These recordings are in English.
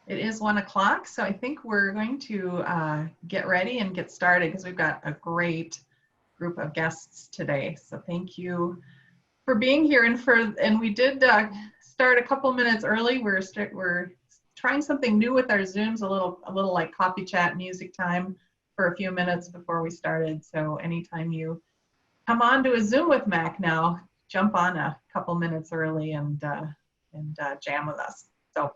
It is 1 o'clock, so I think we're going to get ready and get started because we've got a great group of guests today. So thank you for being here, and we did start a couple minutes early. We're trying something new with our Zooms, a little like coffee chat music time for a few minutes before we started. So anytime you come on to a Zoom with MACC now, jump on a couple minutes early and jam with us. So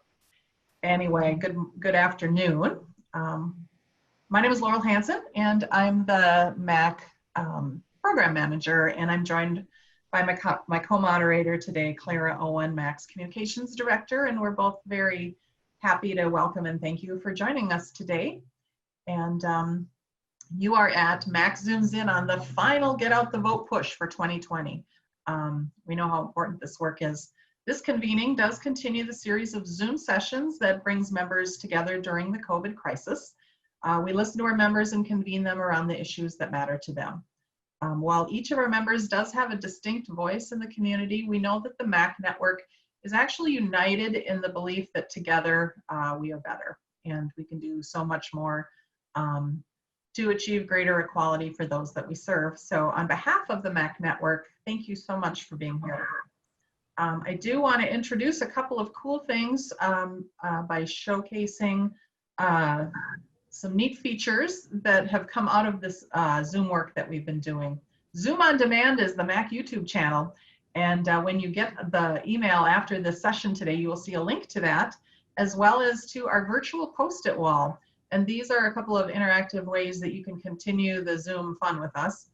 anyway, good afternoon. My name is Laurel Hansen, and I'm the MACC program manager, and I'm joined by my co-moderator today, Clara Owen, MACC's communications director, and we're both very happy to welcome and thank you for joining us today. And you are at MACC Zooms In on the final Get Out the Vote push for 2020. We know how important this work is. This convening does continue the series of Zoom sessions that brings members together during the COVID crisis. We listen to our members and convene them around the issues that matter to them. While each of our members does have a distinct voice in the community, we know that the MACC network is actually united in the belief that together we are better, and we can do so much more to achieve greater equality for those that we serve. So on behalf of the MACC network, thank you so much for being here. I do want to introduce a couple of cool things by showcasing some neat features that have come out of this Zoom work that we've been doing. Zoom on Demand is the MACC YouTube channel, and when you get the email after this session today, you will see a link to that, as well as to our virtual post-it wall. And these are a couple of interactive ways that you can continue the Zoom fun with us.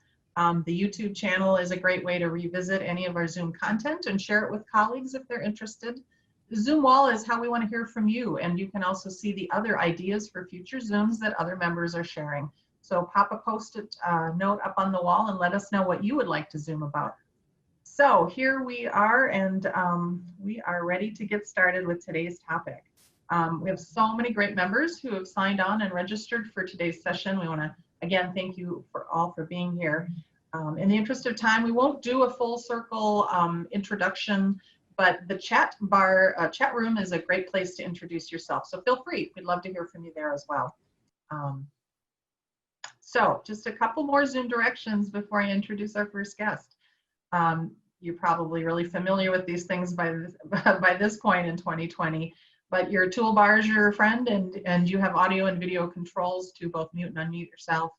The YouTube channel is a great way to revisit any of our Zoom content and share it with colleagues if they're interested. The Zoom wall is how we want to hear from you, and you can also see the other ideas for future Zooms that other members are sharing. So pop a post-it note up on the wall and let us know what you would like to Zoom about. So here we are, and we are ready to get started with today's topic. We have so many great members who have signed on and registered for today's session. We want to, again, thank you all for being here. In the interest of time, we won't do a full circle introduction, but the chat room is a great place to introduce yourself. So feel free, we'd love to hear from you there as well. So just a couple more Zoom directions before I introduce our first guest. You're probably really familiar with these things by this point in 2020, but your toolbar is your friend, and you have audio and video controls to both mute and unmute yourself.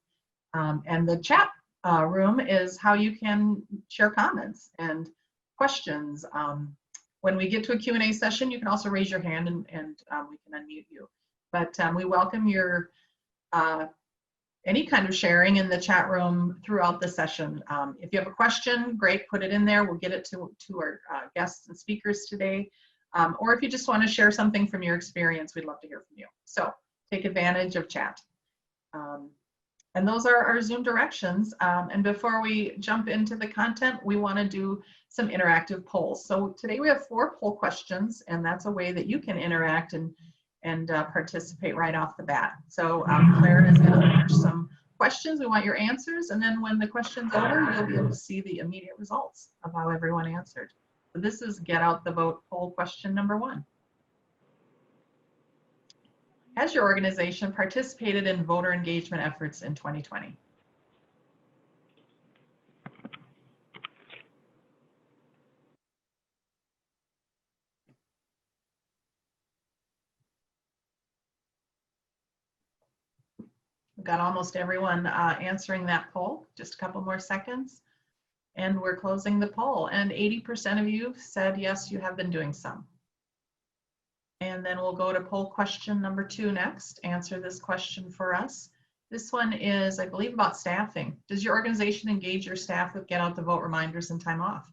And the chat room is how you can share comments and questions. When we get to a Q&A session, you can also raise your hand and we can unmute you. But we welcome your any kind of sharing in the chat room throughout the session. If you have a question, great, put it in there. We'll get it to our guests and speakers today. Or if you just want to share something from your experience, we'd love to hear from you. So take advantage of chat. And those are our Zoom directions. And before we jump into the content, we want to do some interactive polls. So today we have 4 poll questions, and that's a way that you can interact and participate right off the bat. So Claire is going to launch some questions. We want your answers, and then when the question's over, you'll be able to see the immediate results of how everyone answered. So this is Get Out the Vote poll question number 1. Has your organization participated in voter engagement efforts in 2020? We've got almost everyone answering that poll. Just a couple more seconds, and we're closing the poll. And 80% of you said yes, you have been doing some. And then we'll go to poll question number 2 next. Answer this question for us. This one is, I believe, about staffing. Does your organization engage your staff with Get Out the Vote reminders and time off?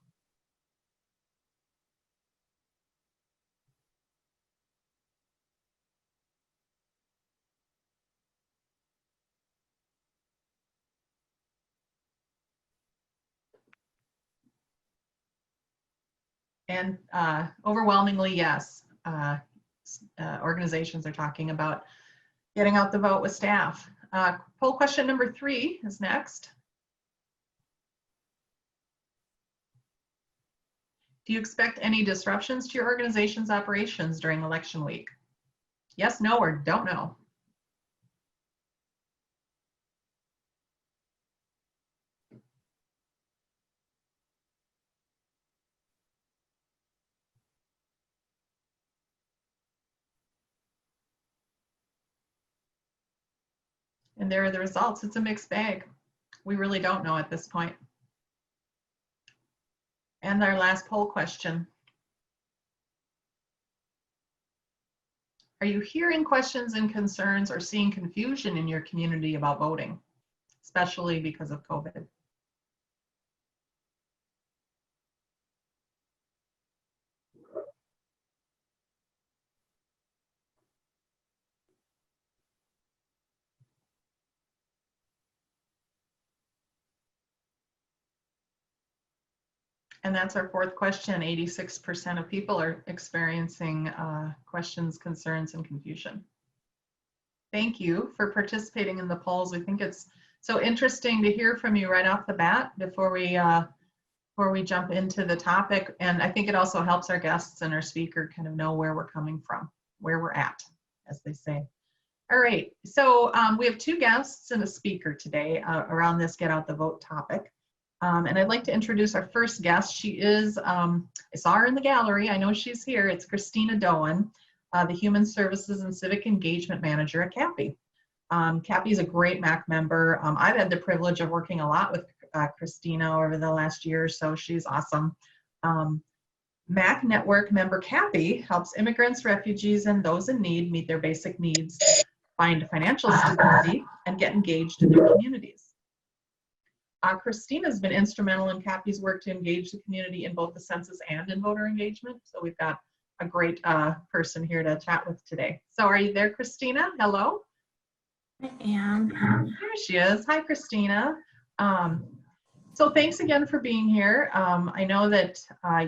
And overwhelmingly, yes. Organizations are talking about getting out the vote with staff. Poll question number 3 is next. Do you expect any disruptions to your organization's operations during election week? Yes, no, or don't know. And there are the results. It's a mixed bag. We really don't know at this point. And our last poll question. Are you hearing questions and concerns or seeing confusion in your community about voting, especially because of COVID? And that's our fourth question. 86% of people are experiencing questions, concerns, and confusion. Thank you for participating in the polls. We think it's so interesting to hear from you right off the bat before we jump into the topic. And I think it also helps our guests and our speaker kind of know where we're coming from, where we're at, as they say. All right, so we have two guests and a speaker today around this Get Out the Vote topic. And I'd like to introduce our first guest. She is, I saw her in the gallery. I know she's here. It's Christina Doan, the Human Services and Civic Engagement Manager at CAPI. CAPI is a great MACC member. I've had the privilege of working a lot with Christina over the last year or so. She's awesome. MACC Network member CAPI helps immigrants, refugees, and those in need meet their basic needs, find financial stability, and get engaged in their communities. Christina has been instrumental in CAPI's work to engage the community in both the census and in voter engagement. So we've got a great person here to chat with today. So are you there, Christina? Hello? I am. There she is. Hi, Christina. So thanks again for being here. I know that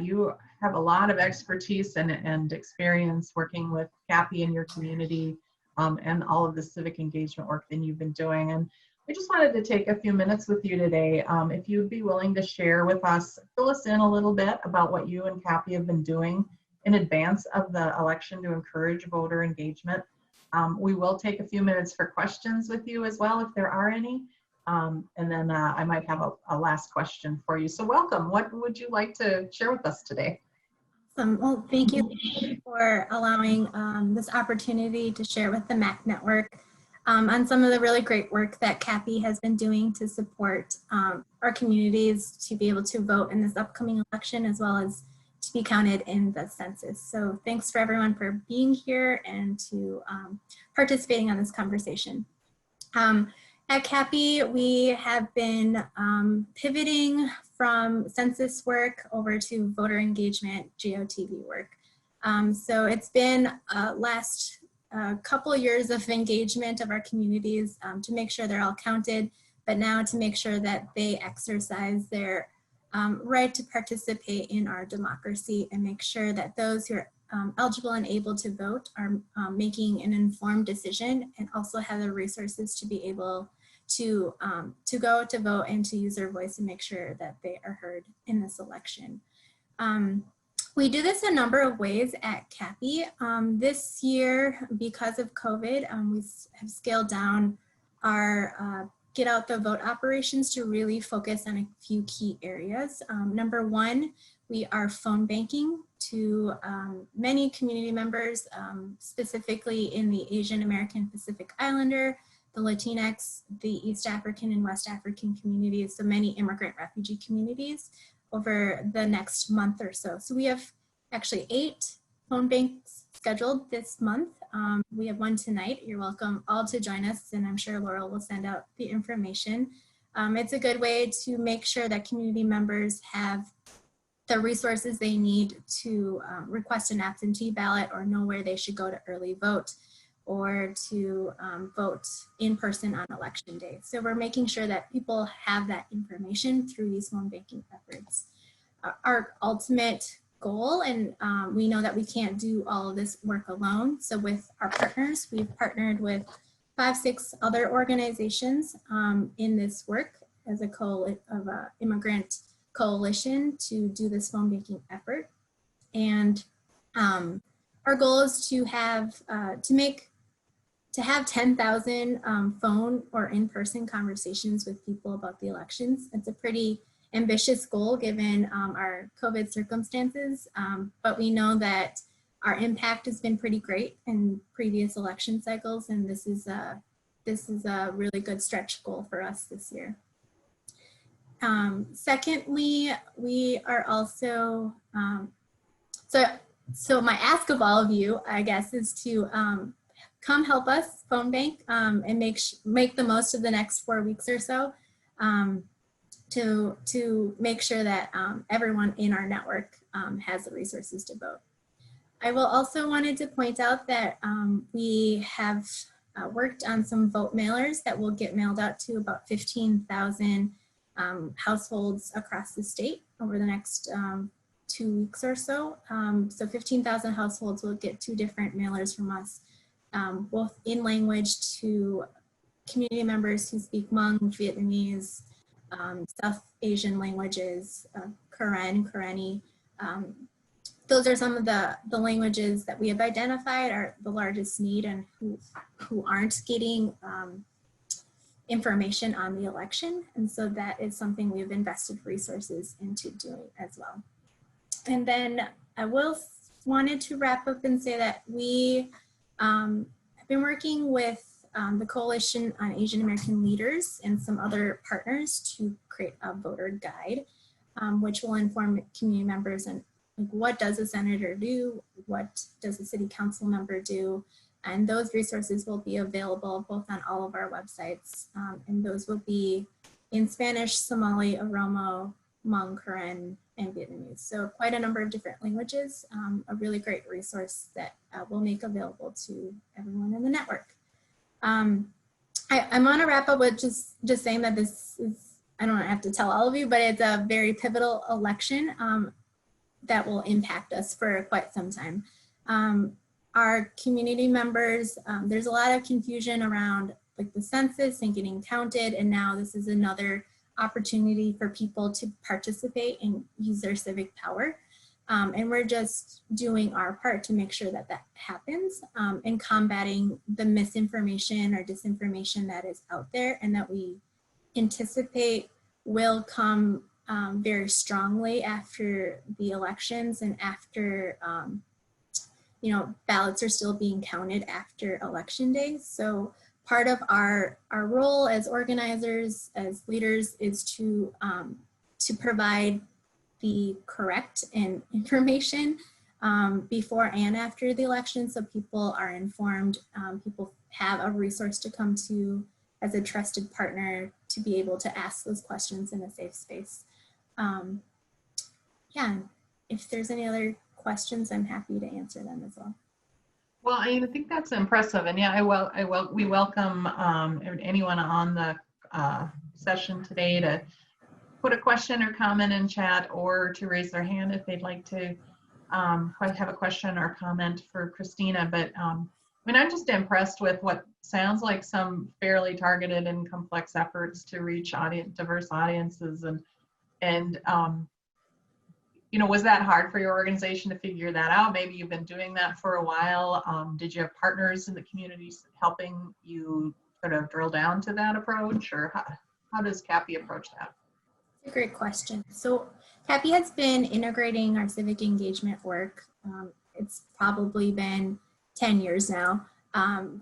you have a lot of expertise and experience working with CAPI in your community and all of the civic engagement work that you've been doing. And I just wanted to take a few minutes with you today. If you'd be willing to share with us, fill us in a little bit about what you and CAPI have been doing in advance of the election to encourage voter engagement. We will take a few minutes for questions with you as well, if there are any. And then I might have a last question for you. So welcome. What would you like to share with us today? Awesome. Well, thank you for allowing this opportunity to share with the MACC Network on some of the really great work that CAPI has been doing to support our communities to be able to vote in this upcoming election, as well as to be counted in the census. So thanks for everyone for being here and to participating on this conversation. At CAPI, we have been pivoting from census work over to voter engagement GOTV work. So it's been last couple years of engagement of our communities to make sure they're all counted, but now to make sure that they exercise their right to participate in our democracy and make sure that those who are eligible and able to vote are making an informed decision and also have the resources to be able to go to vote and to use their voice and make sure that they are heard in this election. We do this a number of ways at CAPI. This year, because of COVID, we have scaled down our Get Out the Vote operations to really focus on a few key areas. Number one, we are phone banking to many community members, specifically in the Asian American Pacific Islander, the Latinx, the East African and West African communities, so many immigrant refugee communities over the next month or so. So we have actually 8 phone banks scheduled this month. We have one tonight. You're welcome all to join us, and I'm sure Laurel will send out the information. It's a good way to make sure that community members have the resources they need to request an absentee ballot or know where they should go to early vote or to vote in person on election day. So we're making sure that people have that information through these phone banking efforts. Our ultimate goal, and we know that we can't do all of this work alone. So with our partners, we've partnered with 5-6 other organizations in this work as a immigrant coalition to do this phone banking effort. And our goal is to have to have 10,000 phone or in-person conversations with people about the elections. It's a pretty ambitious goal given our COVID circumstances, but we know that our impact has been pretty great in previous election cycles, and this is a really good stretch goal for us this year. Secondly, we are also, so my ask of all of you, I guess, is to come help us phone bank and make the most of the next 4 weeks or so to make sure that everyone in our network has the resources to vote. I will also wanted to point out that we have worked on some vote mailers that will get mailed out to about 15,000 households across the state over the next 2 weeks or so. So 15,000 households will get 2 different mailers from us, both in language to community members who speak Hmong, Vietnamese, South Asian languages, Karen, Karenni. Those are some of the languages that we have identified are the largest need and who aren't getting information on the election. And so that is something we've invested resources into doing as well. And then I wanted to wrap up and say that we have been working with the Coalition on Asian American Leaders and some other partners to create a voter guide, which will inform community members on what does a senator do, what does a city council member do, and those resources will be available both on all of our websites, and those will be in Spanish, Somali, Oromo, Hmong, Karen, and Vietnamese. So quite a number of different languages, a really great resource that we'll make available to everyone in the network. I want to wrap up with just saying that this is, I don't have to tell all of you, but it's a very pivotal election that will impact us for quite some time. Our community members, there's a lot of confusion around like the census and getting counted, and now this is another opportunity for people to participate and use their civic power. And we're just doing our part to make sure that that happens and combating the misinformation or disinformation that is out there and that we anticipate will come very strongly after the elections and after, you know, ballots are still being counted after election day. So part of our role as organizers, as leaders, is to provide the correct information before and after the election, so people are informed, people have a resource to come to as a trusted partner to be able to ask those questions in a safe space. Yeah, if there's any other questions, I'm happy to answer them as well. Well, I think that's impressive, and yeah, we welcome anyone on the session today to put a question or comment in chat, or to raise their hand if they'd like to have a question or comment for Christina. But I mean, I'm just impressed with what sounds like some fairly targeted and complex efforts to reach diverse audiences, and you know, was that hard for your organization to figure that out? Maybe you've been doing that for a while. Did you have partners in the communities helping you sort of drill down to that approach, or how does CAPI approach that? That's a great question. So CAPI has been integrating our civic engagement work. It's probably been 10 years now,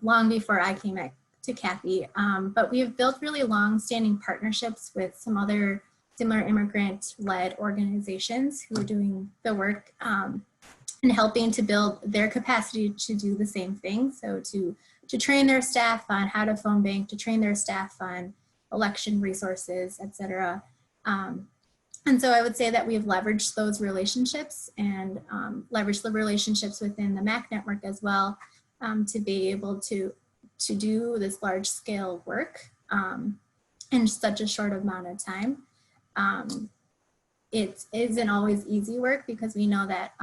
long before I came to CAPI. But we have built really long-standing partnerships with some other similar immigrant-led organizations who are doing the work and helping to build their capacity to do the same thing. So to train their staff on how to phone bank, to train their staff on election resources, et cetera. And so I would say that we've leveraged those relationships and leveraged the relationships within the MACC network as well to be able to do this large scale work in such a short amount of time. It isn't always easy work because we know that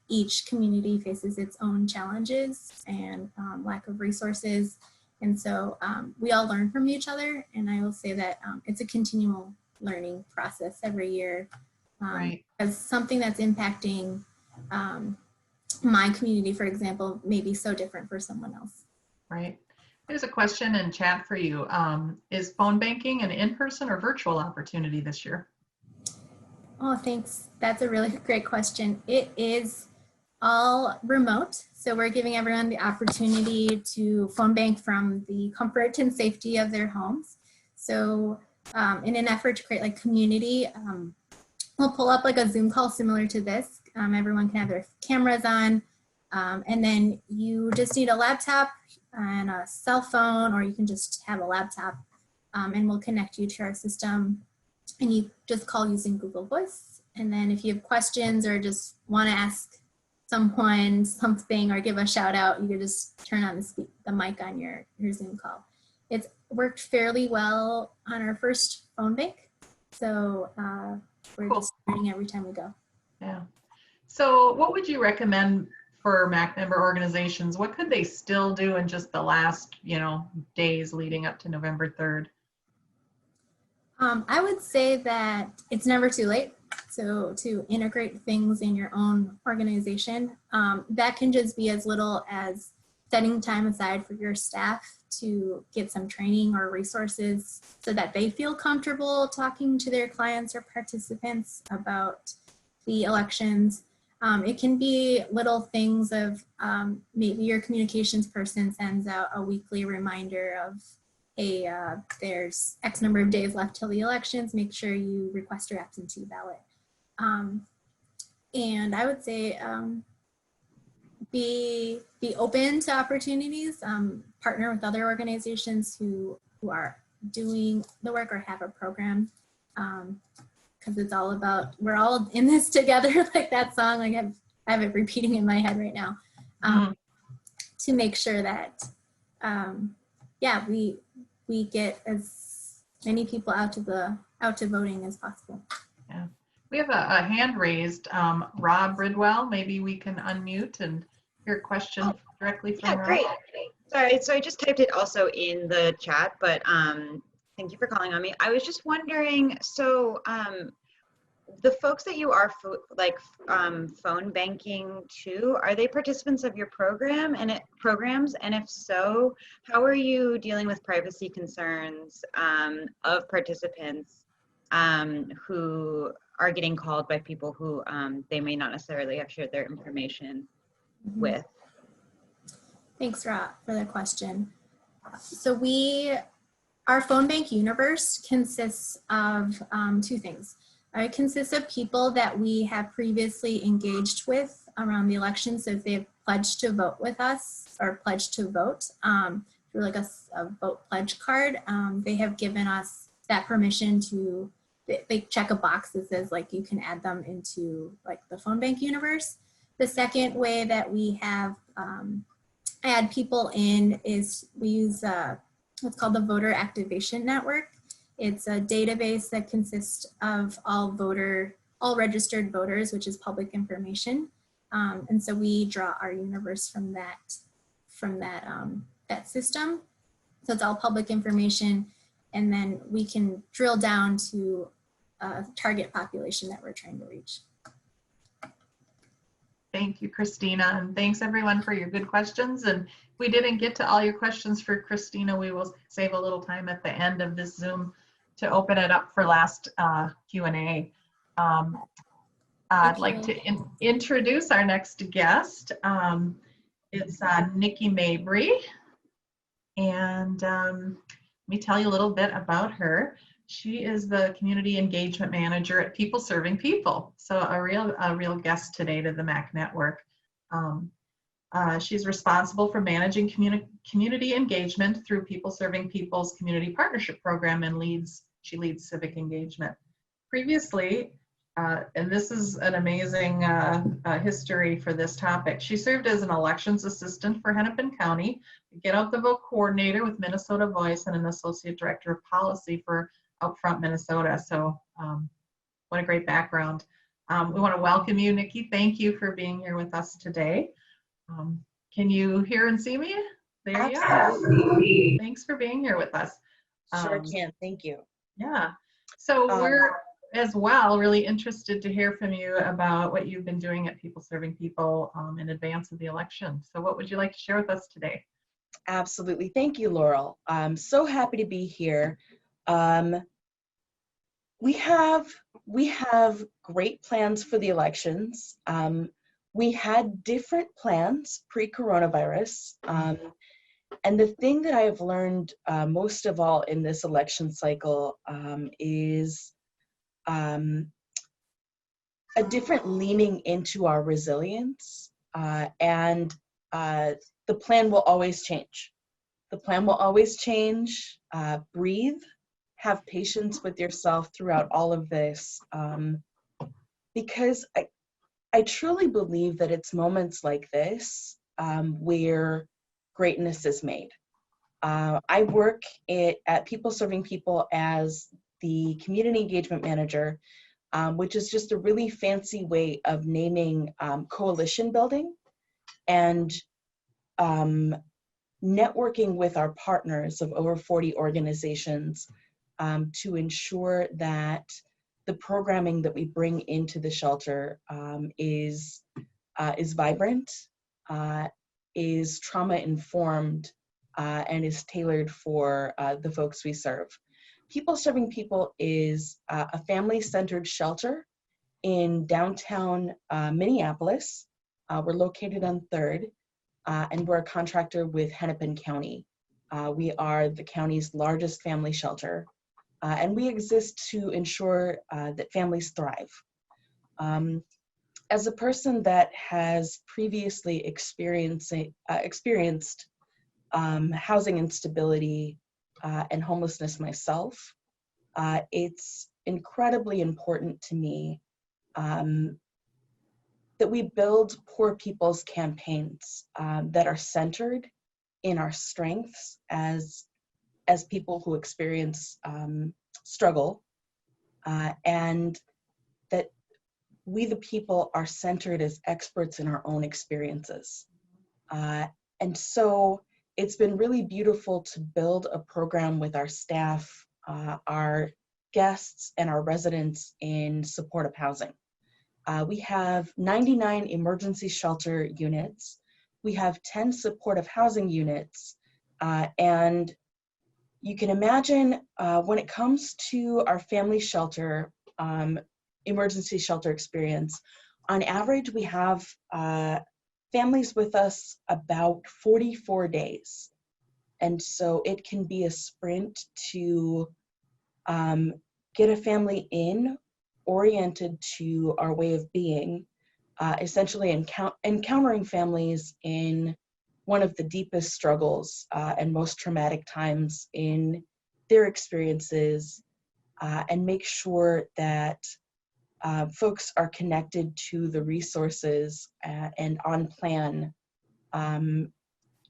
each community faces its own challenges and lack of resources. And so we all learn from each other. And I will say that it's a continual learning process every year. Right. As something that's impacting my community, for example, may be so different for someone else. Right. There's a question in chat for you. Is phone banking an in-person or virtual opportunity this year? Oh, thanks. That's a really great question. It is all remote. So we're giving everyone the opportunity to phone bank from the comfort and safety of their homes. So in an effort to create like community, we'll pull up like a Zoom call similar to this. Everyone can have their cameras on. And then you just need a laptop and a cell phone, or you can just have a laptop, and we'll connect you to our system. And you just call using Google Voice. And then if you have questions or just want to ask someone something or give a shout out, you can just turn on the mic on your Zoom call. It's worked fairly well on our first phone bank. So we're Cool. just learning every time we go. Yeah. So what would you recommend for MACC member organizations? What could they still do in just the last, days leading up to November 3rd? I would say that it's never too late. So to integrate things in your own organization, that can just be as little as setting time aside for your staff to get some training or resources so that they feel comfortable talking to their clients or participants about the elections. It can be little things of maybe your communications person sends out a weekly reminder of, hey, there's X number of days left till the elections, make sure you request your absentee ballot. And I would say be open to opportunities, partner with other organizations who are doing the work or have a program, because it's all about, we're all in this together, like that song, like I have it repeating in my head right now, to make sure that, yeah, we get as many people out to voting as possible. Yeah. We have a hand raised. Rob Bridwell, maybe we can unmute and hear a question directly from Rob. Great. Sorry, so I just typed it also in the chat, but thank you for calling on me. I was just wondering, so the folks that you are phone banking to, are they participants of your programs? And if so, how are you dealing with privacy concerns of participants who are getting called by people who they may not necessarily have shared their information with? Thanks, Rob, for the question. So our phone bank universe consists of two things. It consists of people that we have previously engaged with around the election. So if they've pledged to vote with us or pledged to vote through like a vote pledge card, they have given us that permission to, they check a box that says like you can add them into like the phone bank universe. The second way that we have add people in is we use what's called the Voter Activation Network. It's a database that consists of all registered voters, which is public information. And so we draw our universe from that system. So it's all public information. And then we can drill down to a target population that we're trying to reach. Thank you, Christina, and thanks everyone for your good questions. And if we didn't get to all your questions for Christina, we will save a little time at the end of this Zoom to open it up for last Q&A. I'd like to introduce our next guest. It's Nikki Mabry, and let me tell you a little bit about her. She is the Community Engagement Manager at People Serving People. So a real guest today to the MACC Network. She's responsible for managing community engagement through People Serving People's Community Partnership Program, and she leads civic engagement. Previously, and this is an amazing history for this topic, she served as an elections assistant for Hennepin County, Get Out the Vote coordinator with Minnesota Voice, and an associate director of policy for Outfront Minnesota. So what a great background. We want to welcome you, Nikki. Thank you for being here with us today. Can you hear and see me? There you are. Thanks for being here with us. Sure can. Thank you. Yeah. So as well, really interested to hear from you about what you've been doing at People Serving People in advance of the election. So what would you like to share with us today? Absolutely. Thank you, Laurel. I'm so happy to be here. We have great plans for the elections. We had different plans pre-coronavirus. And the thing that I have learned most of all in this election cycle is a different leaning into our resilience, and the plan will always change. The plan will always change. Breathe, have patience with yourself throughout all of this, because I truly believe that it's moments like this where greatness is made. I work at People Serving People as the Community Engagement Manager, which is just a really fancy way of naming coalition building and networking with our partners of over 40 organizations to ensure that the programming that we bring into the shelter is vibrant, is trauma-informed, and is tailored for the folks we serve. People Serving People is a family-centered shelter in downtown Minneapolis. We're located on 3rd, and we're a contractor with Hennepin County. We are the county's largest family shelter, and we exist to ensure that families thrive. As a person that has previously experienced housing instability and homelessness myself, it's incredibly important to me that we build poor people's campaigns that are centered in our strengths as people who experience struggle, and that we the people are centered as experts in our own experiences. And so it's been really beautiful to build a program with our staff, our guests, and our residents in support of housing. We have 99 emergency shelter units. We have 10 supportive housing units. And you can imagine when it comes to our family shelter, emergency shelter experience, on average, we have families with us about 44 days. And so it can be a sprint to get a family in, oriented to our way of being, essentially encountering families in one of the deepest struggles and most traumatic times in their experiences, and make sure that folks are connected to the resources and on plan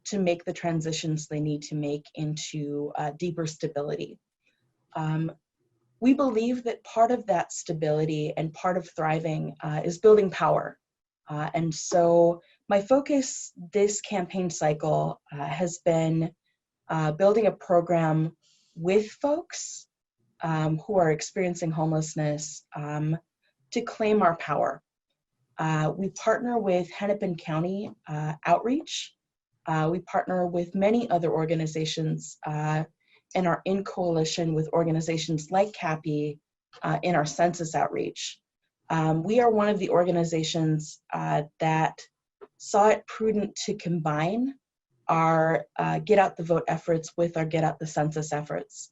to make the transitions they need to make into deeper stability. We believe that part of that stability and part of thriving is building power. And so my focus this campaign cycle has been building a program with folks who are experiencing homelessness to claim our power. We partner with Hennepin County Outreach. We partner with many other organizations and are in coalition with organizations like CAPI in our census outreach. We are one of the organizations that saw it prudent to combine our Get Out the Vote efforts with our Get Out the Census efforts.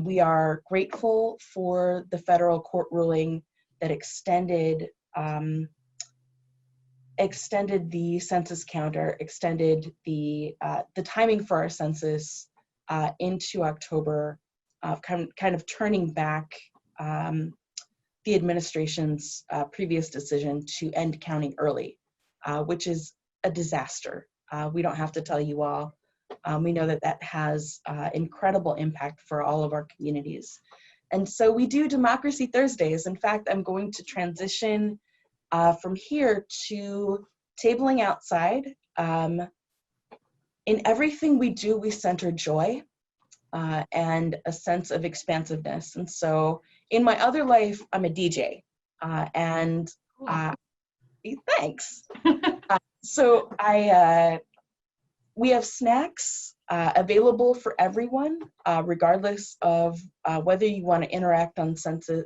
We are grateful for the federal court ruling that extended the census counter, extended the timing for our census into October, kind of turning back the administration's previous decision to end counting early, which is a disaster. We don't have to tell you all. We know that that has incredible impact for all of our communities. And so we do Democracy Thursdays. In fact, I'm going to transition from here to tabling outside. In everything we do, we center joy. and a sense of expansiveness. And so in my other life, I'm a DJ. And thanks. So we have snacks available for everyone, regardless of whether you want to interact on census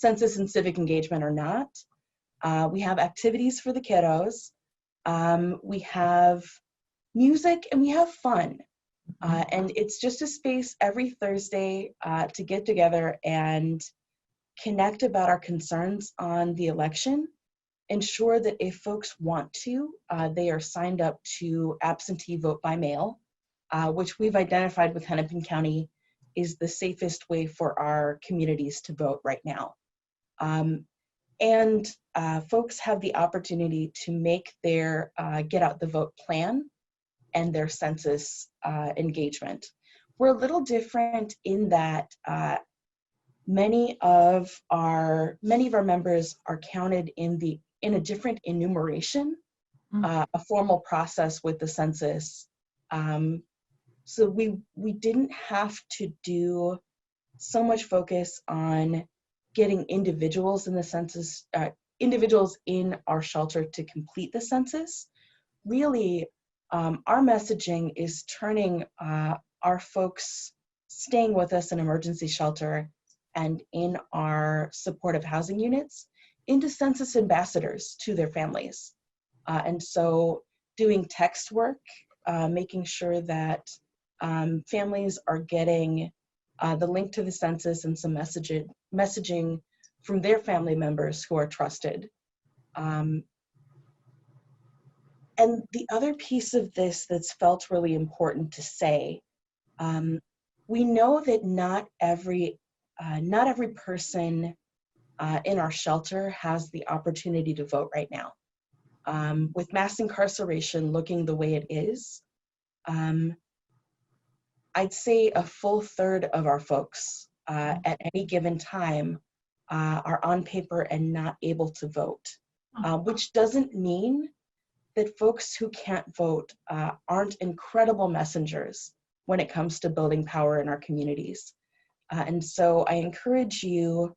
and civic engagement or not. We have activities for the kiddos. We have music and we have fun. And it's just a space every Thursday to get together and connect about our concerns on the election. Ensure that if folks want to, they are signed up to absentee vote by mail, which we've identified with Hennepin County is the safest way for our communities to vote right now. And folks have the opportunity to make their get out the vote plan and their census engagement. We're a little different in that many of our members are counted in a different enumeration, a formal process with the census. So we didn't have to do so much focus on getting individuals in the census, individuals in our shelter to complete the census. Really, our messaging is turning our folks staying with us in emergency shelter and in our supportive housing units into census ambassadors to their families. And so doing text work, making sure that families are getting the link to the census and some messaging from their family members who are trusted. And the other piece of this that's felt really important to say, we know that not every person in our shelter has the opportunity to vote right now. With mass incarceration looking the way it is, I'd say a full third of our folks at any given time are on paper and not able to vote, which doesn't mean that folks who can't vote aren't incredible messengers when it comes to building power in our communities. And so I encourage you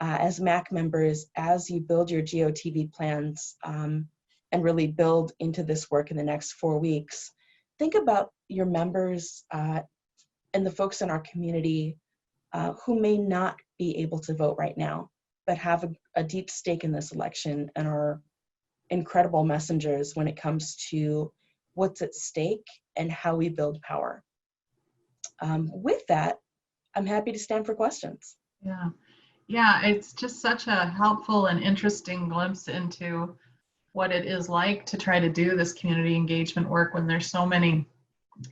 as MACC members, as you build your GOTV plans and really build into this work in the next 4 weeks, think about your members and the folks in our community who may not be able to vote right now, but have a deep stake in this election and are incredible messengers when it comes to what's at stake and how we build power. With that, I'm happy to stand for questions. Yeah, it's just such a helpful and interesting glimpse into what it is like to try to do this community engagement work when there's so many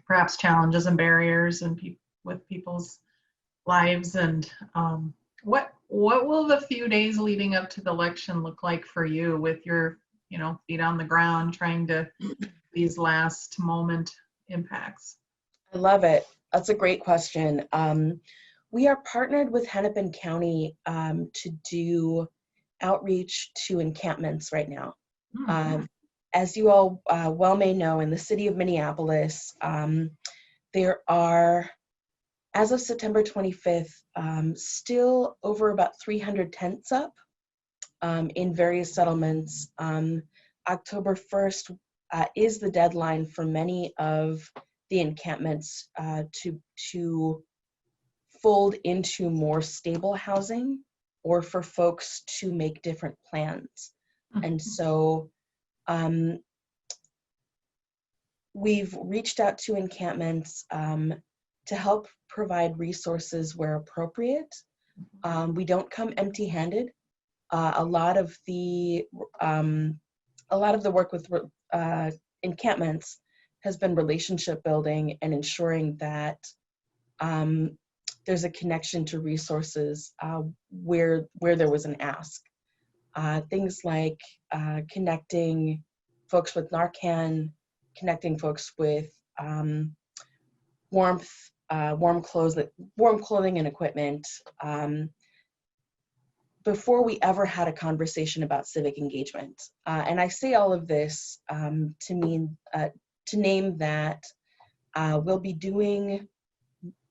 perhaps challenges and barriers and with people's lives. And what will the few days leading up to the election look like for you with your feet on the ground trying to these last moment impacts? I love it. That's a great question. We are partnered with Hennepin County to do outreach to encampments right now. As you all well may know, in the city of Minneapolis, there are, as of September 25th, still over about 300 tents up in various settlements. October 1st is the deadline for many of the encampments to fold into more stable housing or for folks to make different plans. And so we've reached out to encampments to help provide resources where appropriate. We don't come empty-handed. A lot of the work with encampments has been relationship building and ensuring that there's a connection to resources where there was an ask. Things like connecting folks with Narcan, connecting folks with warm clothing and equipment, before we ever had a conversation about civic engagement. And I say all of this to name that we'll be doing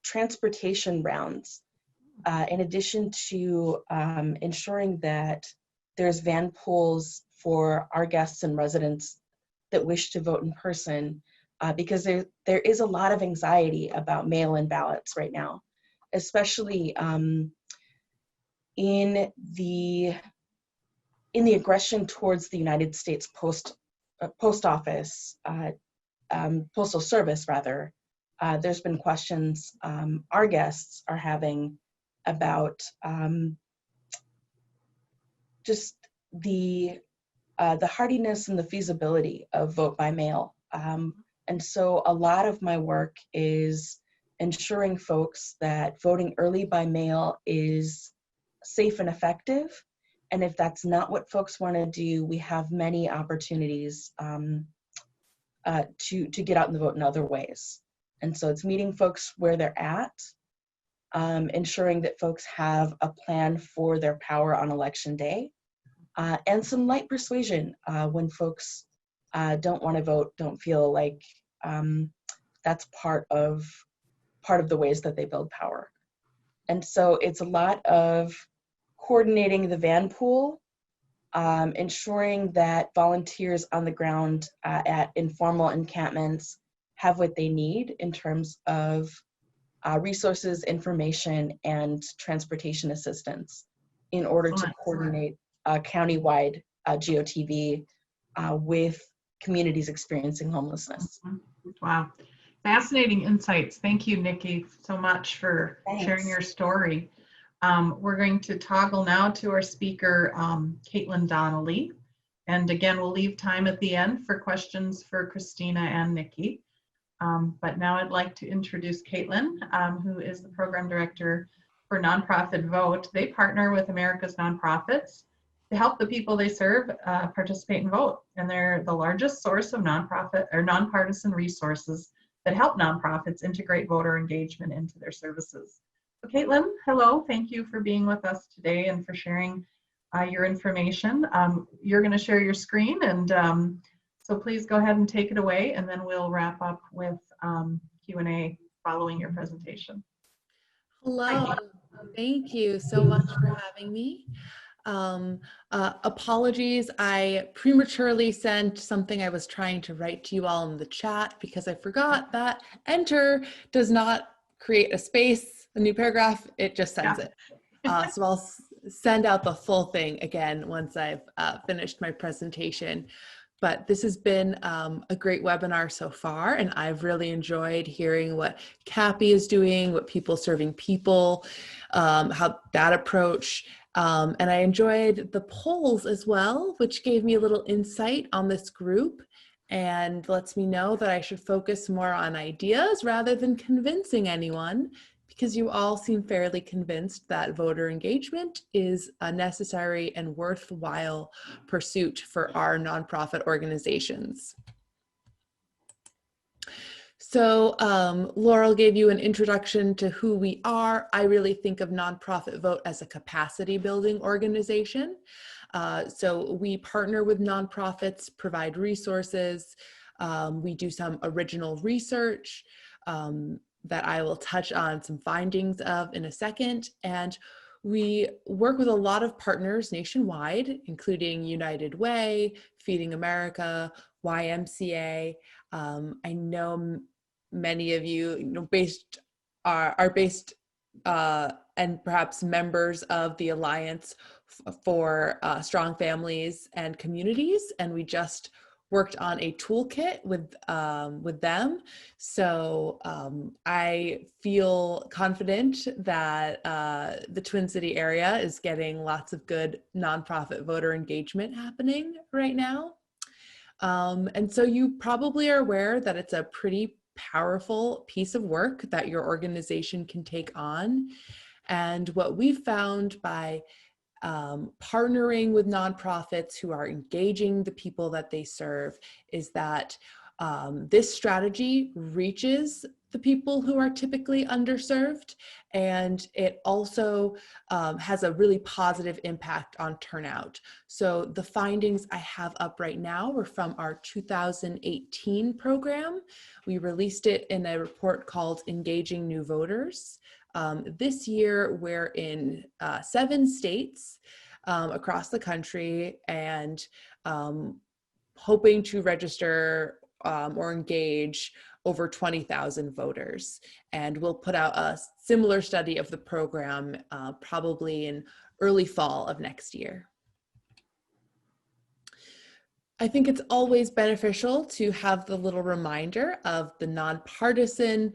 transportation rounds, in addition to ensuring that there's van pools for our guests and residents that wish to vote in person, because there is a lot of anxiety about mail-in ballots right now, especially in the aggression towards the United States Post Office, Postal Service rather. There's been questions our guests are having about just the hardiness and the feasibility of vote by mail. And so a lot of my work is ensuring folks that voting early by mail is safe and effective. And if that's not what folks want to do, we have many opportunities to get out and vote in other ways. And so it's meeting folks where they're at, ensuring that folks have a plan for their power on election day, and some light persuasion when folks don't want to vote, don't feel like that's part of the ways that they build power. And so it's a lot of coordinating the van pool, ensuring that volunteers on the ground at informal encampments have what they need in terms of resources, information, and transportation assistance in order to coordinate countywide GOTV with communities experiencing homelessness. Wow. Fascinating insights. Thank you, Nikki, so much for sharing your story. We're going to toggle now to our speaker, Caitlin Donnelly. And again, we'll leave time at the end for questions for Christina and Nikki. But now I'd like to introduce Caitlin, who is the program director for Nonprofit Vote. They partner with America's nonprofits to help the people they serve participate and vote. And they're the largest source of nonprofit or nonpartisan resources that help nonprofits integrate voter engagement into their services. So Caitlin, hello, thank you for being with us today and for sharing your information. You're going to share your screen, and so please go ahead and take it away, and then we'll wrap up with Q&A following your presentation. Hello, thank you so much for having me. Apologies, I prematurely sent something I was trying to write to you all in the chat because I forgot that enter does not create a space, a new paragraph, it just sends it. So I'll send out the full thing again once I've finished my presentation. But this has been a great webinar so far, and I've really enjoyed hearing what CAPI is doing, what People Serving People, how that approach. And I enjoyed the polls as well, which gave me a little insight on this group and lets me know that I should focus more on ideas rather than convincing anyone, because you all seem fairly convinced that voter engagement is a necessary and worthwhile pursuit for our nonprofit organizations. So Laurel gave you an introduction to who we are. I really think of Nonprofit Vote as a capacity building organization. So we partner with nonprofits, provide resources. We do some original research that I will touch on some findings of in a second. And we work with a lot of partners nationwide, including United Way, Feeding America, YMCA. I know many of you, are based and perhaps members of the Alliance for Strong Families and Communities, and we just worked on a toolkit with them. So I feel confident that the Twin City area is getting lots of good nonprofit voter engagement happening right now. And so you probably are aware that it's a pretty powerful piece of work that your organization can take on. And what we've found by partnering with nonprofits who are engaging the people that they serve is that this strategy reaches the people who are typically underserved, and it also has a really positive impact on turnout. So the findings I have up right now were from our 2018 program. We released it in a report called Engaging New Voters. This year, we're in 7 states across the country, and hoping to register or engage over 20,000 voters. And we'll put out a similar study of the program probably in early fall of next year. I think it's always beneficial to have the little reminder of the nonpartisan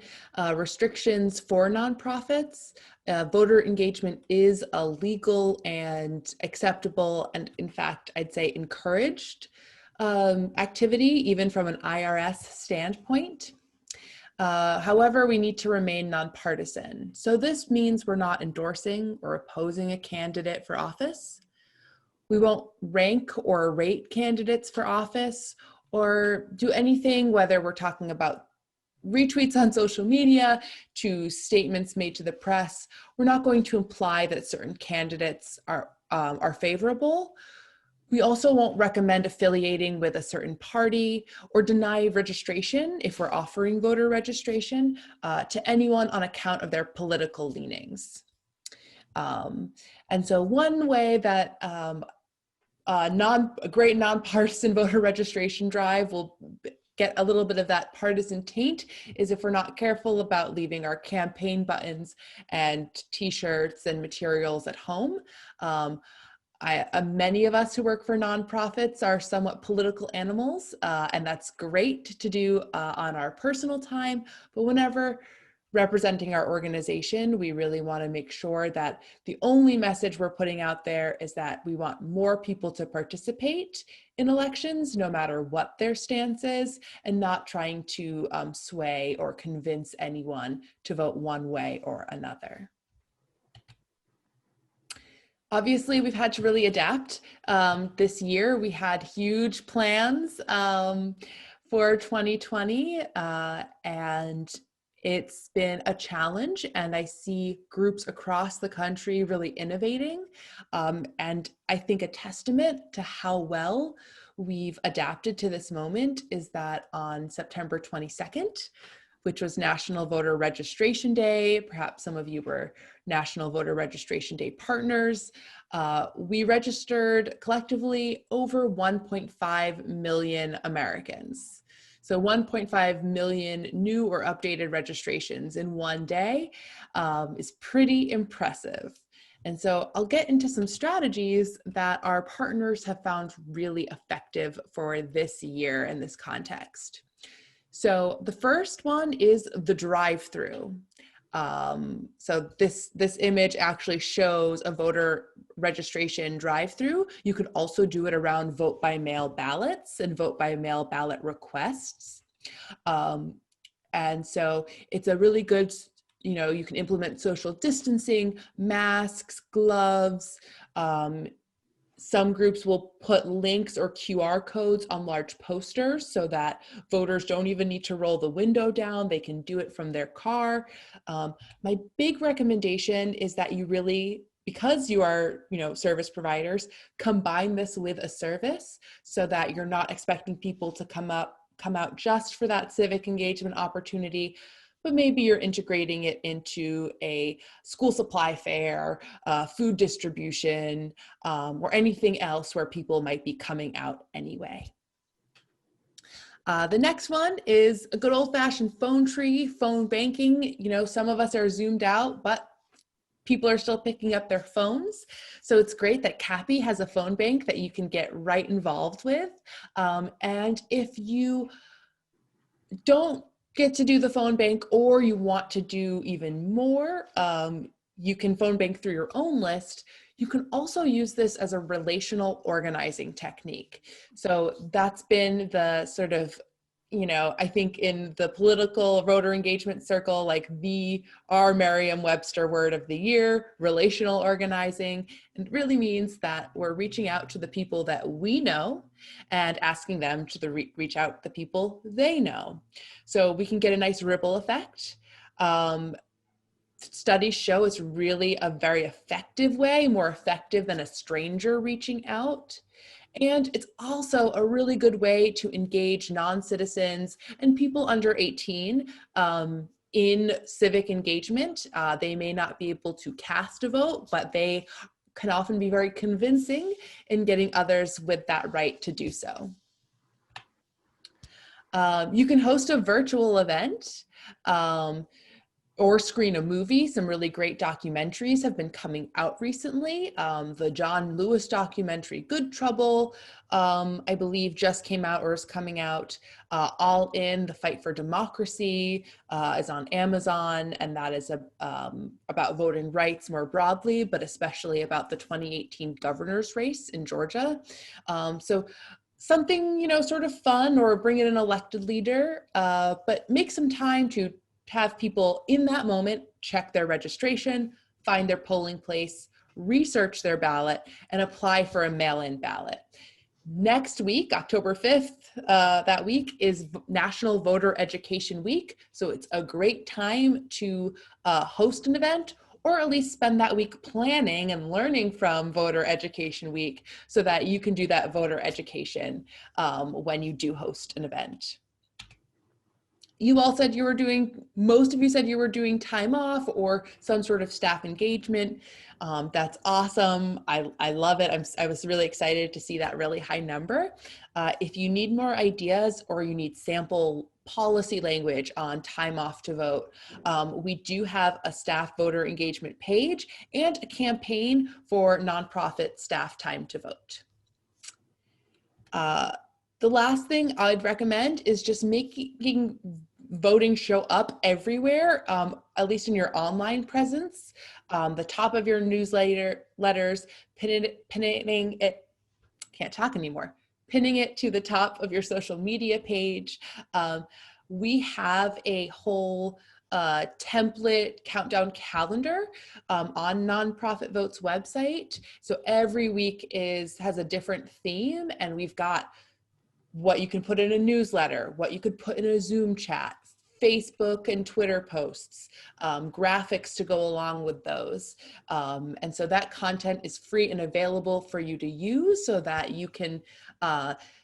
restrictions for nonprofits. Voter engagement is a legal and acceptable, and in fact, I'd say encouraged activity, even from an IRS standpoint. However, we need to remain nonpartisan. So this means we're not endorsing or opposing a candidate for office. We won't rank or rate candidates for office or do anything, whether we're talking about retweets on social media to statements made to the press. We're not going to imply that certain candidates are favorable. We also won't recommend affiliating with a certain party or deny registration if we're offering voter registration to anyone on account of their political leanings. And so one way that a great nonpartisan voter registration drive will get a little bit of that partisan taint is if we're not careful about leaving our campaign buttons and t-shirts and materials at home. Many of us who work for nonprofits are somewhat political animals, and that's great to do on our personal time, but whenever representing our organization, we really want to make sure that the only message we're putting out there is that we want more people to participate in elections, no matter what their stance is, and not trying to sway or convince anyone to vote one way or another. Obviously, we've had to really adapt. This year, we had huge plans for 2020, and it's been a challenge, and I see groups across the country really innovating. And I think a testament to how well we've adapted to this moment is that on September 22nd, which was National Voter Registration Day. Perhaps some of you were National Voter Registration Day partners. We registered collectively over 1.5 million Americans. So 1.5 million new or updated registrations in one day is pretty impressive. And so I'll get into some strategies that our partners have found really effective for this year in this context. So the first one is the drive-through. So this image actually shows a voter registration drive-through. You could also do it around vote-by-mail ballots and vote-by-mail ballot requests. And so it's a really good, you can implement social distancing, masks, gloves. Some groups will put links or QR codes on large posters so that voters don't even need to roll the window down. They can do it from their car. My big recommendation is that you really, because you are, service providers, combine this with a service so that you're not expecting people to come out just for that civic engagement opportunity, but maybe you're integrating it into a school supply fair, food distribution, or anything else where people might be coming out anyway. The next one is a good old-fashioned phone tree, phone banking. Some of us are zoomed out, but people are still picking up their phones. So it's great that CAPI has a phone bank that you can get right involved with. And if you don't get to do the phone bank, or you want to do even more, you can phone bank through your own list. You can also use this as a relational organizing technique. So that's been the sort of I think in the political voter engagement circle, like our Merriam-Webster word of the year, relational organizing, it really means that we're reaching out to the people that we know and asking them to reach out to the people they know. So we can get a nice ripple effect. Studies show it's really a very effective way, more effective than a stranger reaching out. And it's also a really good way to engage non-citizens and people under 18 in civic engagement. They may not be able to cast a vote, but they can often be very convincing in getting others with that right to do so. You can host a virtual event. Or screen a movie. Some really great documentaries have been coming out recently. The John Lewis documentary, Good Trouble, I believe just came out or is coming out. All In, The Fight for Democracy is on Amazon, and that is about voting rights more broadly, but especially about the 2018 governor's race in Georgia. So something, sort of fun, or bring in an elected leader, but make some time to have people in that moment check their registration, find their polling place, research their ballot, and apply for a mail-in ballot. Next week, October 5th, that week is National Voter Education Week. So it's a great time to host an event, or at least spend that week planning and learning from Voter Education Week so that you can do that voter education when you do host an event. You all said most of you said you were doing time off or some sort of staff engagement. That's awesome. I love it. I was really excited to see that really high number. If you need more ideas or you need sample policy language on time off to vote, we do have a staff voter engagement page and a campaign for nonprofit staff time to vote. The last thing I'd recommend is just making voting show up everywhere, at least in your online presence. The top of your letters, pinning it, can't talk anymore, pinning it to the top of your social media page. We have a whole template countdown calendar on Nonprofit Vote's website. So every week has a different theme, and we've got what you can put in a newsletter, what you could put in a Zoom chat, Facebook and Twitter posts, graphics to go along with those. And so that content is free and available for you to use so that you can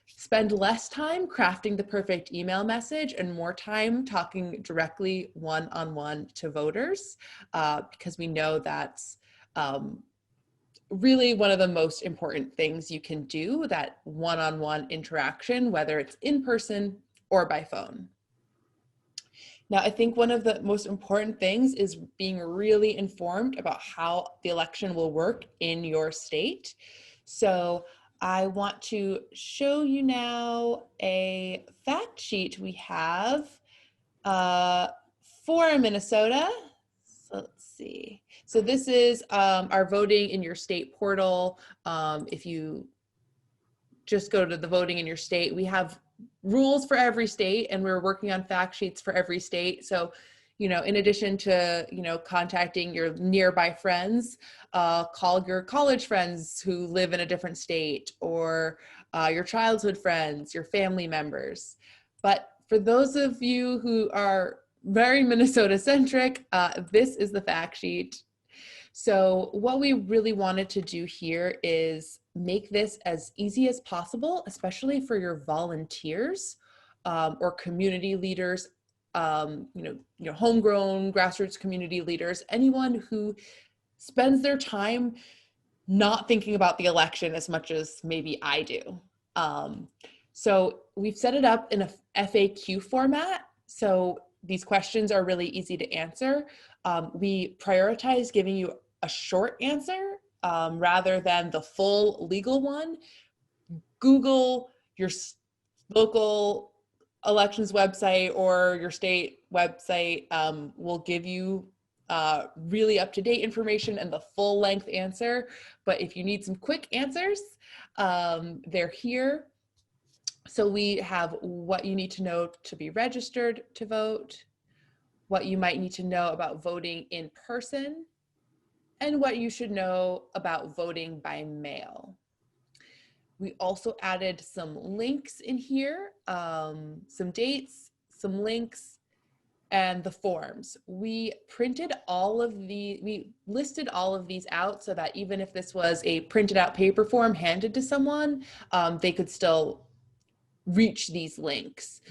spend less time crafting the perfect email message and more time talking directly one-on-one to voters, because we know that's really one of the most important things you can do, that one-on-one interaction, whether it's in person or by phone. Now, I think one of the most important things is being really informed about how the election will work in your state. So I want to show you now a fact sheet we have for Minnesota. So let's see. So this is our voting in your state portal. If you just go to the voting in your state, we have rules for every state, and we're working on fact sheets for every state. So, in addition to, contacting your nearby friends, call your college friends who live in a different state, or your childhood friends, your family members. But for those of you who are very Minnesota centric, this is the fact sheet. So what we really wanted to do here is make this as easy as possible, especially for your volunteers or community leaders, homegrown grassroots community leaders, anyone who spends their time not thinking about the election as much as maybe I do. So we've set it up in a FAQ format. So these questions are really easy to answer. We prioritize giving you a short answer rather than the full legal one. Google your local elections website or your state website will give you really up-to-date information and the full length answer. But if you need some quick answers, they're here. So we have what you need to know to be registered to vote, what you might need to know about voting in person, and what you should know about voting by mail. We also added some links in here, some dates, some links, and the forms. We listed all of these out so that even if this was a printed out paper form handed to someone, they could still reach these links.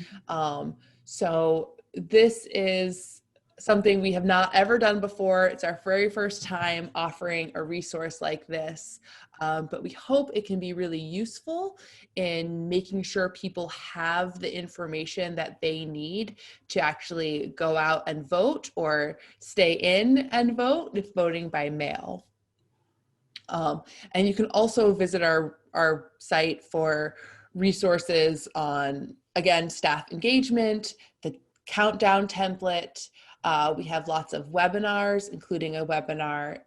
So this is something we have not ever done before. It's our very first time offering a resource like this, but we hope it can be really useful in making sure people have the information that they need to actually go out and vote or stay in and vote if voting by mail. And you can also visit our site for resources on, again, staff engagement, the countdown template. We have lots of webinars, including a webinar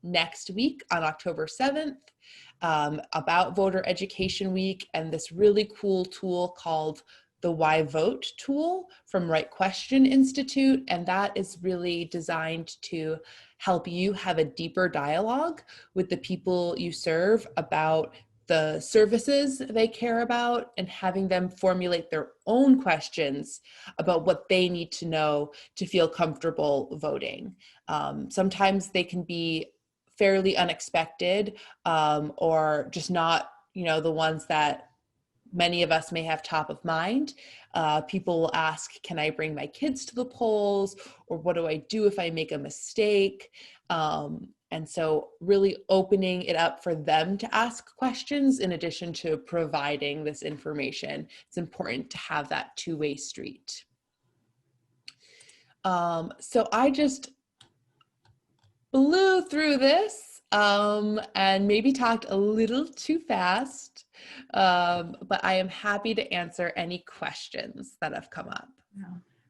next week on October 7th about Voter Education Week, and this really cool tool called the Why Vote tool from Right Question Institute. And that is really designed to help you have a deeper dialogue with the people you serve about the services they care about, and having them formulate their own questions about what they need to know to feel comfortable voting. Sometimes they can be fairly unexpected, or just not, the ones that many of us may have top of mind. People will ask, can I bring my kids to the polls? Or what do I do if I make a mistake? And so really opening it up for them to ask questions in addition to providing this information. It's important to have that two-way street. So I just blew through this and maybe talked a little too fast, but I am happy to answer any questions that have come up. Yeah.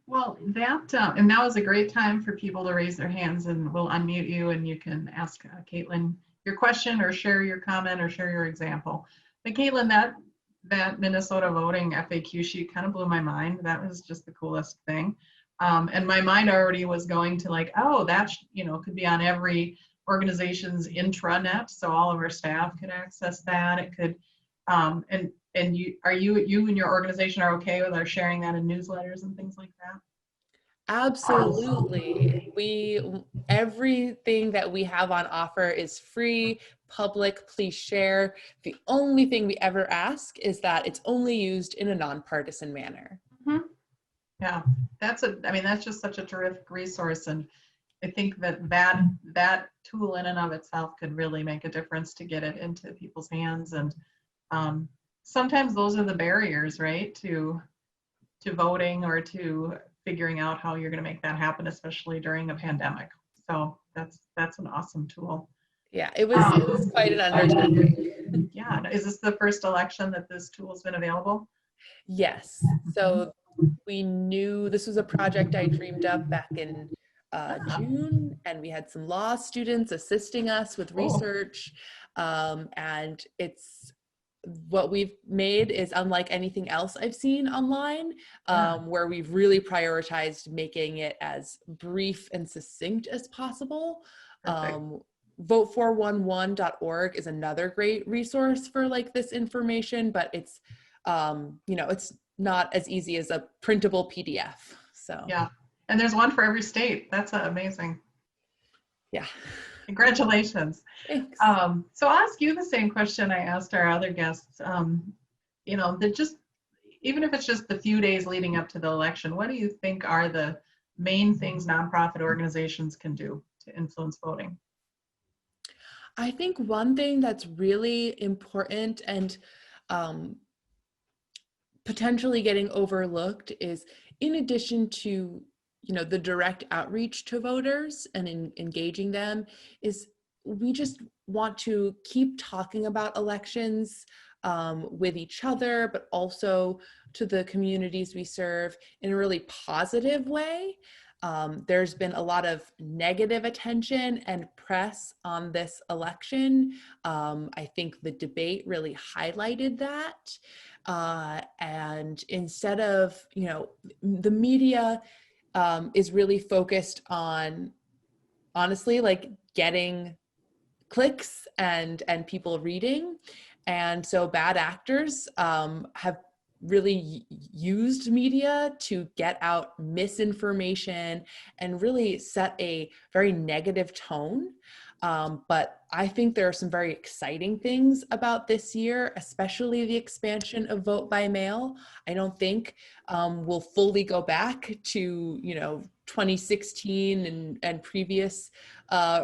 Well, and now is a great time for people to raise their hands, and we'll unmute you and you can ask Caitlin your question or share your comment or share your example. But Caitlin, that Minnesota voting FAQ sheet kind of blew my mind. That was just the coolest thing. And my mind already was going to like, oh, that could be on every organization's intranet, so all of our staff could access that. It could, and you and your organization are okay with our sharing that in newsletters and things like that? Absolutely. Everything that we have on offer is free, public. Please share. The only thing we ever ask is that it's only used in a nonpartisan manner. Mm-hmm. Yeah, that's just such a terrific resource, and I think that tool in and of itself could really make a difference to get it into people's hands. And sometimes those are the barriers, right, to voting or to figuring out how you're going to make that happen, especially during a pandemic. So that's an awesome tool. Yeah, it was quite an undertaking. Yeah, is this the first election that this tool has been available? Yes. So we knew this was a project I dreamed up back in June, and we had some law students assisting us with research, and what we've made is unlike anything else I've seen online, where we've really prioritized making it as brief and succinct as possible. Vote411.org is another great resource for like this information, but it's it's not as easy as a printable PDF. So yeah, and there's one for every state. That's amazing. Yeah. Congratulations. Thanks. So I'll ask you the same question I asked our other guests. That just, even if it's just the few days leading up to the election, what do you think are the main things nonprofit organizations can do to influence voting? I think one thing that's really important and potentially getting overlooked is, in addition to the direct outreach to voters and engaging them, is we just want to keep talking about elections with each other, but also to the communities we serve in a really positive way. There's been a lot of negative attention and press on this election. I think the debate really highlighted that. And instead of, the media is really focused on, honestly, like getting clicks and people reading. And so bad actors have really used media to get out misinformation and really set a very negative tone. But I think there are some very exciting things about this year, especially the expansion of vote by mail. I don't think we'll fully go back to, 2016 and previous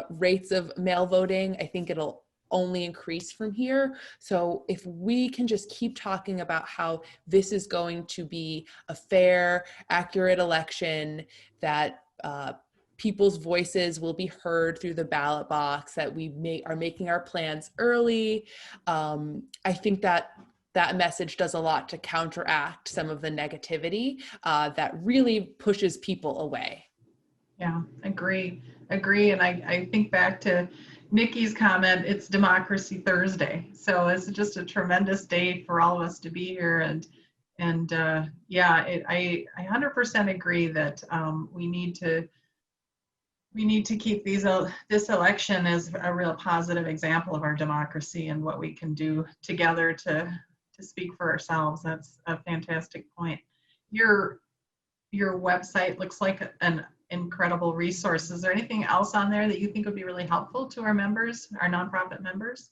rates of mail voting. I think it'll only increase from here. So if we can just keep talking about how this is going to be a fair, accurate election, that people's voices will be heard through the ballot box, that we are making our plans early, I think that message does a lot to counteract some of the negativity that really pushes people away. Yeah, agree. And I think back to Nikki's comment, it's Democracy Thursday. So it's just a tremendous day for all of us to be here. And yeah, I 100% agree that we need to keep this election as a real positive example of our democracy and what we can do together to speak for ourselves. That's a fantastic point. Your website looks like an incredible resource. Is there anything else on there that you think would be really helpful to our members, our nonprofit members?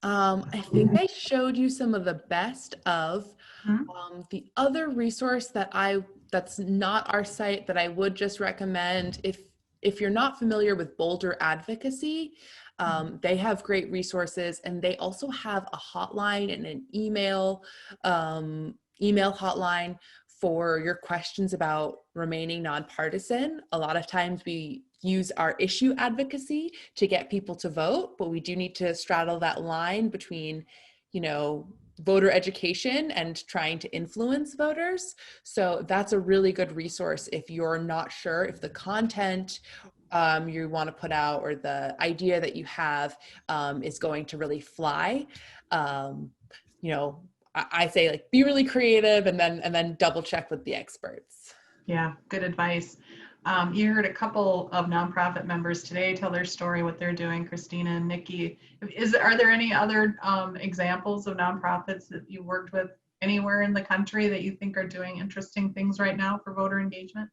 I think I showed you some of the best of. The other resource that's not our site that I would just recommend, if you're not familiar with Boulder Advocacy, they have great resources, and they also have a hotline and an email hotline for your questions about remaining nonpartisan. A lot of times we use our issue advocacy to get people to vote, but we do need to straddle that line between, voter education and trying to influence voters. So that's a really good resource if you're not sure if the content you want to put out or the idea that you have is going to really fly. I say, like, be really creative and then double check with the experts. Yeah, good advice. You heard a couple of nonprofit members today tell their story, what they're doing, Christina and Nikki. Are there any other examples of nonprofits that you worked with anywhere in the country that you think are doing interesting things right now for voter engagement?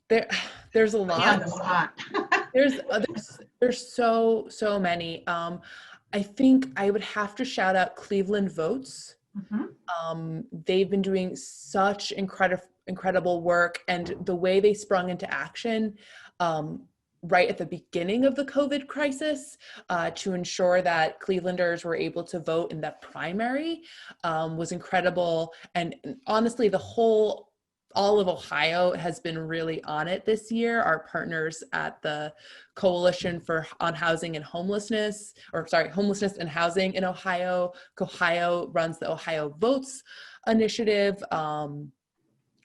There's a lot. Yeah, there's a lot. there's so many. I think I would have to shout out Cleveland Votes. They've been doing such incredible work, and the way they sprung into action right at the beginning of the COVID crisis to ensure that Clevelanders were able to vote in that primary was incredible. And honestly, all of Ohio has been really on it this year. Our partners at the Coalition on Housing and Homelessness, Homelessness and Housing in Ohio. Ohio runs the Ohio Votes initiative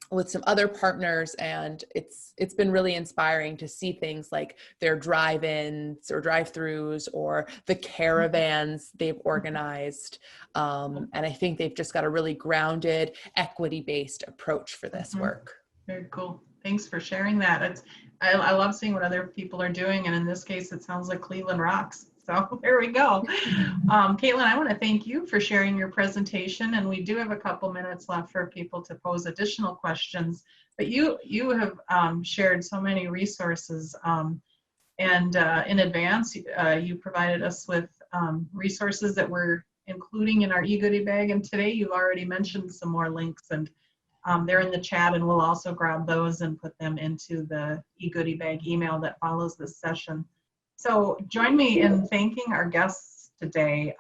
with some other partners, and it's been really inspiring to see things like their drive-ins or drive-throughs or the caravans they've organized. And I think they've just got a really grounded, equity-based approach for this work. Very cool. Thanks for sharing that. I love seeing what other people are doing, and in this case, it sounds like Cleveland rocks. So there we go. Caitlin, I want to thank you for sharing your presentation, and we do have a couple minutes left for people to pose additional questions. But you have shared so many resources, and in advance, you provided us with resources that we're including in our e-goodie bag, and today you've already mentioned some more links, and they're in the chat, and we'll also grab those and put them into the e-goodie bag email that follows this session. So join me in thanking our guests today.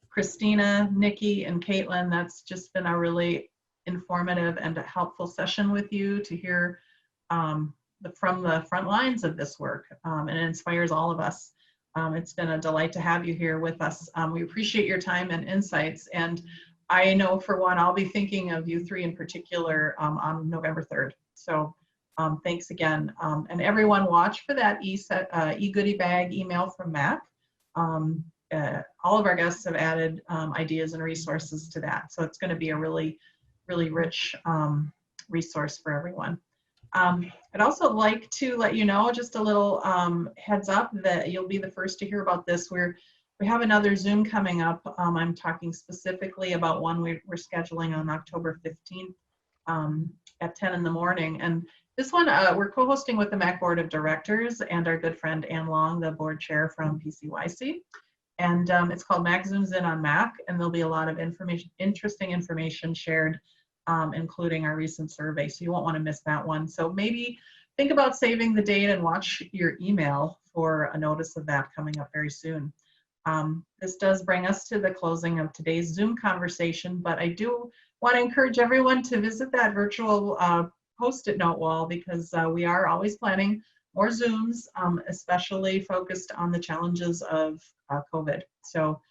Christina, Nikki, and Caitlin, that's just been a really informative and a helpful session with you to hear from the front lines of this work, and it inspires all of us. It's been a delight to have you here with us. We appreciate your time and insights, and I know for one, I'll be thinking of you three in particular on November 3rd. So thanks again. And everyone watch for that e-goodie bag email from MACC. all of our guests have added ideas and resources to that. So it's going to be a really, really rich resource for everyone. I'd also like to let you know, just a little heads up, that you'll be the first to hear about this. We have another Zoom coming up. I'm talking specifically about one we're scheduling on October 15th at 10 in the morning. And this one, we're co-hosting with the MACC Board of Directors and our good friend Ann Long, the board chair from PCYC. And it's called MACC Zooms In on MACC, and there'll be a lot of interesting information shared, including our recent survey. So you won't want to miss that one. So maybe think about saving the date and watch your email for a notice of that coming up very soon. This does bring us to the closing of today's Zoom conversation, but I do want to encourage everyone to visit that virtual Post-it note wall, because we are always planning more Zooms, especially focused on the challenges of COVID. So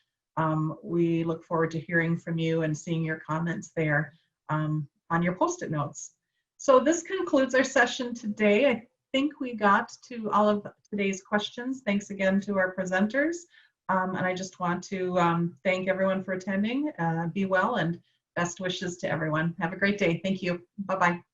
we look forward to hearing from you and seeing your comments there on your Post-it notes. So this concludes our session today. I think we got to all of today's questions. Thanks again to our presenters. And I just want to thank everyone for attending. Be well, and best wishes to everyone. Have a great day. Thank you. Bye-bye.